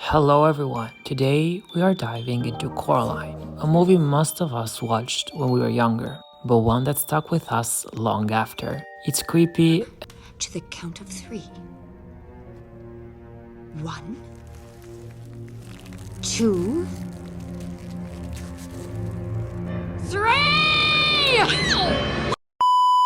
Hello everyone, today we are diving into Coraline, a movie most of us watched when we were younger, but one that stuck with us long after. It's creepy. To the count of three. 1, 2, 3!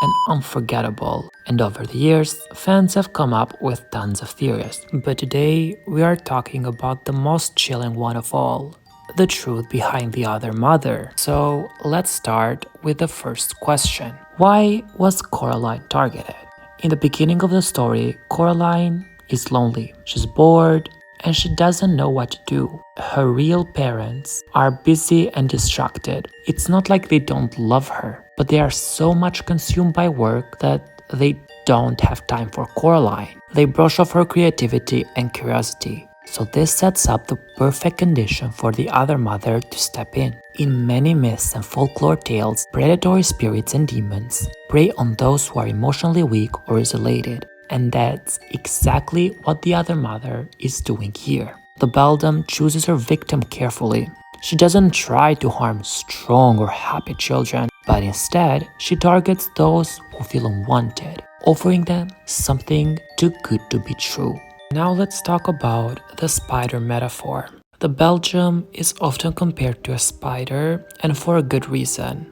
And unforgettable, and over the years, fans have come up with tons of theories. But today, we are talking about the most chilling one of all, the truth behind the other mother. So let's start with the first question. Why was Coraline targeted? In the beginning of the story, Coraline is lonely. She's bored, and she doesn't know what to do. Her real parents are busy and distracted. It's not like they don't love her, but they are so much consumed by work that they don't have time for Coraline. They brush off her creativity and curiosity. So this sets up the perfect condition for the other mother to step in. In many myths and folklore tales, predatory spirits and demons prey on those who are emotionally weak or isolated. And that's exactly what the other mother is doing here. The beldam chooses her victim carefully. She doesn't try to harm strong or happy children, but instead, she targets those who feel unwanted, offering them something too good to be true. Now let's talk about the spider metaphor. The Belgium is often compared to a spider, and for a good reason.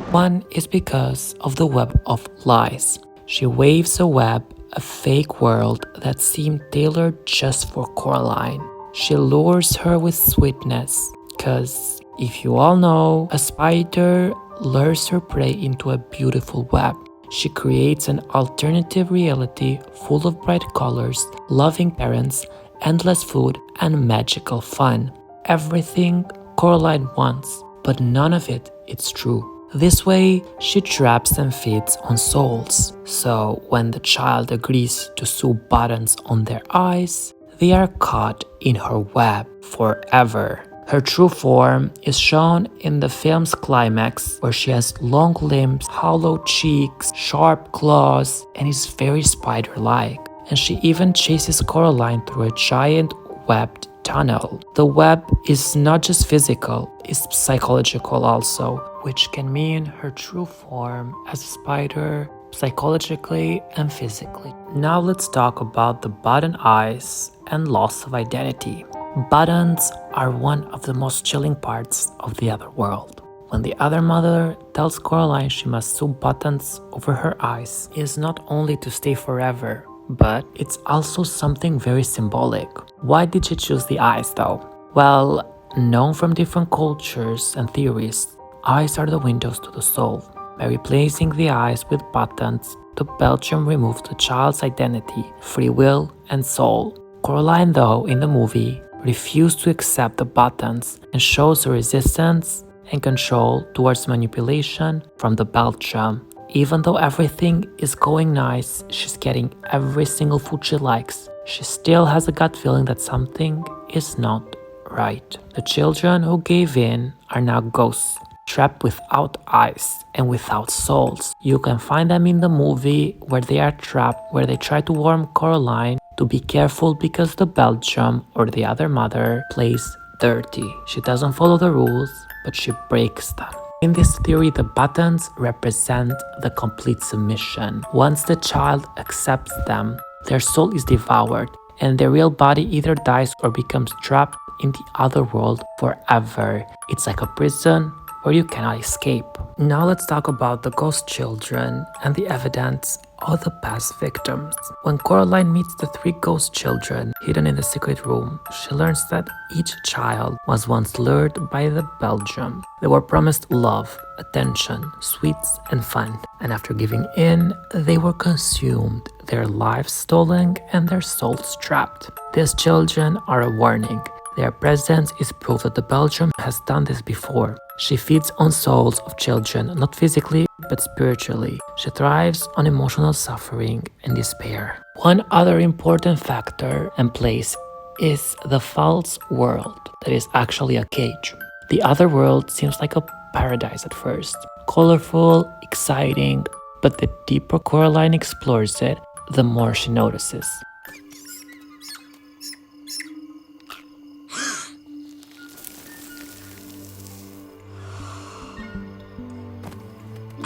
One is because of the web of lies. She waves a web, a fake world that seemed tailored just for Coraline. She lures her with sweetness, cause if you all know, a spider lures her prey into a beautiful web. She creates an alternative reality full of bright colors, loving parents, endless food, and magical fun. Everything Coraline wants, but none of it is true. This way, she traps and feeds on souls. So when the child agrees to sew buttons on their eyes, they are caught in her web forever. Her true form is shown in the film's climax, where she has long limbs, hollow cheeks, sharp claws, and is very spider-like. And she even chases Coraline through a giant webbed tunnel. The web is not just physical, it's psychological also, which can mean her true form as a spider psychologically and physically. Now let's talk about the button eyes and loss of identity. Buttons are one of the most chilling parts of the other world. When the other mother tells Coraline she must sew buttons over her eyes, it is not only to stay forever, but it's also something very symbolic. Why did she choose the eyes though? Well, known from different cultures and theories, eyes are the windows to the soul. By replacing the eyes with buttons, the Belgium removes the child's identity, free will, and soul. Coraline, though, in the movie, refused to accept the buttons and shows her resistance and control towards manipulation from the Belgium. Even though everything is going nice, she's getting every single food she likes, she still has a gut feeling that something is not right. The children who gave in are now ghosts, trapped without eyes and without souls. You can find them in the movie where they are trapped, where they try to warn Coraline to be careful because the Belgium or the other mother plays dirty. She doesn't follow the rules, but she breaks them. In this theory, the buttons represent the complete submission. Once the child accepts them, their soul is devoured, and their real body either dies or becomes trapped in the other world forever. It's like a prison where you cannot escape. Now let's talk about the ghost children and the evidence of the past victims. When Coraline meets the 3 ghost children hidden in the secret room, she learns that each child was once lured by the Belgium. They were promised love, attention, sweets, and fun. And after giving in, they were consumed, their lives stolen, and their souls trapped. These children are a warning. Their presence is proof that the Belgium has done this before. She feeds on souls of children, not physically, but spiritually. She thrives on emotional suffering and despair. One other important factor and place is the false world, that is actually a cage. The other world seems like a paradise at first. Colorful, exciting, but the deeper Coraline explores it, the more she notices.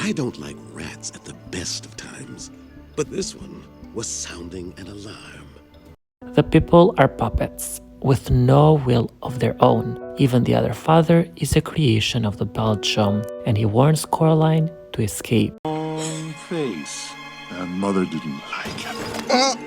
I don't like rats at the best of times, but this one was sounding an alarm. The people are puppets, with no will of their own. Even the other father is a creation of the Belgium, and he warns Coraline to escape. Face. And mother didn't like it.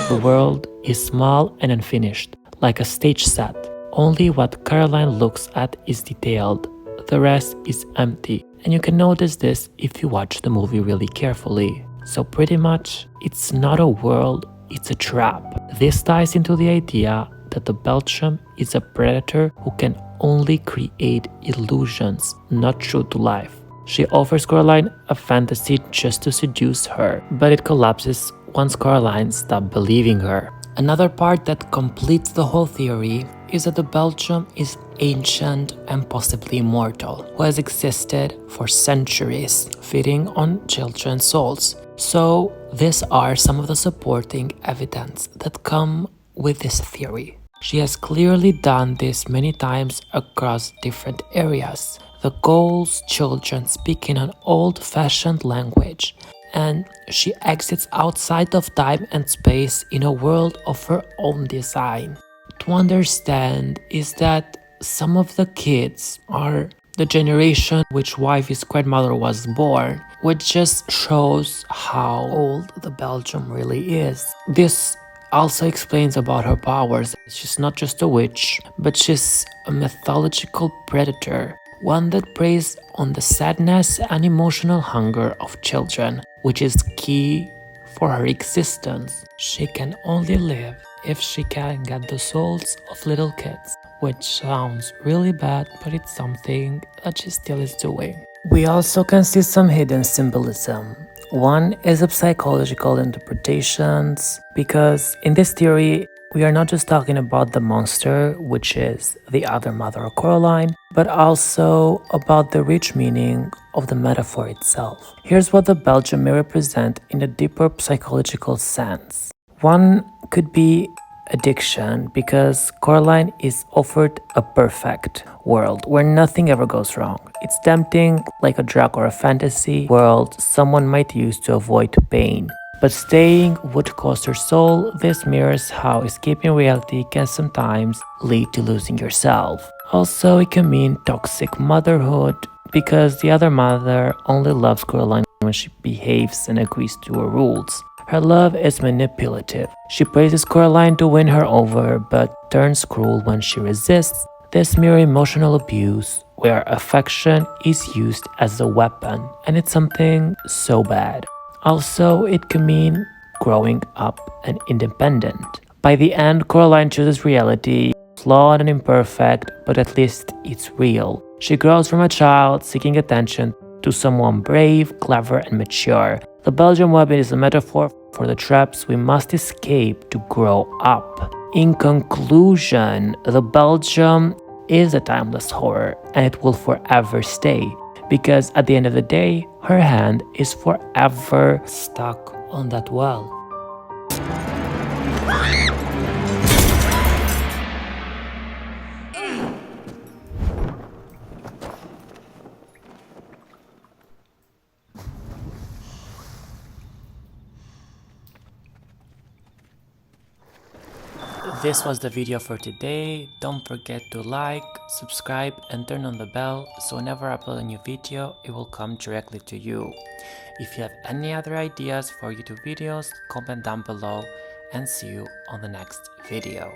The world is small and unfinished, like a stage set. Only what Caroline looks at is detailed, the rest is empty. And you can notice this if you watch the movie really carefully. So pretty much, it's not a world, it's a trap. This ties into the idea that the Belgium is a predator who can only create illusions, not true to life. She offers Coraline a fantasy just to seduce her, but it collapses once Coraline stops believing her. Another part that completes the whole theory is that the Belgium is ancient and possibly immortal, who has existed for centuries, feeding on children's souls. So these are some of the supporting evidence that come with this theory. She has clearly done this many times across different areas. The goals, children speaking an old-fashioned language, and she exits outside of time and space in a world of her own design. To understand is that some of the kids are the generation which wife's grandmother was born, which just shows how old the Belgium really is. This also explains about her powers. She's not just a witch, but she's a mythological predator, one that preys on the sadness and emotional hunger of children, which is key for her existence. She can only live if she can get the souls of little kids, which sounds really bad, but it's something that she still is doing. We also can see some hidden symbolism. One is of psychological interpretations, because in this theory, we are not just talking about the monster, which is the other mother of Coraline, but also about the rich meaning of the metaphor itself. Here's what the Belgium may represent in a deeper psychological sense. One could be addiction, because Coraline is offered a perfect world where nothing ever goes wrong. It's tempting, like a drug or a fantasy world someone might use to avoid pain. But staying would cost her soul. This mirrors how escaping reality can sometimes lead to losing yourself. Also, it can mean toxic motherhood, because the other mother only loves Coraline when she behaves and agrees to her rules. Her love is manipulative. She praises Coraline to win her over, but turns cruel when she resists. This mirrors emotional abuse, where affection is used as a weapon, and it's something so bad. Also, it can mean growing up and independent. By the end, Coraline chooses reality, flawed and imperfect, but at least it's real. She grows from a child seeking attention to someone brave, clever, and mature. The Belgian weapon is a metaphor for the traps we must escape to grow up. In conclusion, the Belgium is a timeless horror, and it will forever stay, because at the end of the day, her hand is forever stuck on that well. This was the video for today. Don't forget to like, subscribe, and turn on the bell so whenever I upload a new video, it will come directly to you. If you have any other ideas for YouTube videos, comment down below, and see you on the next video.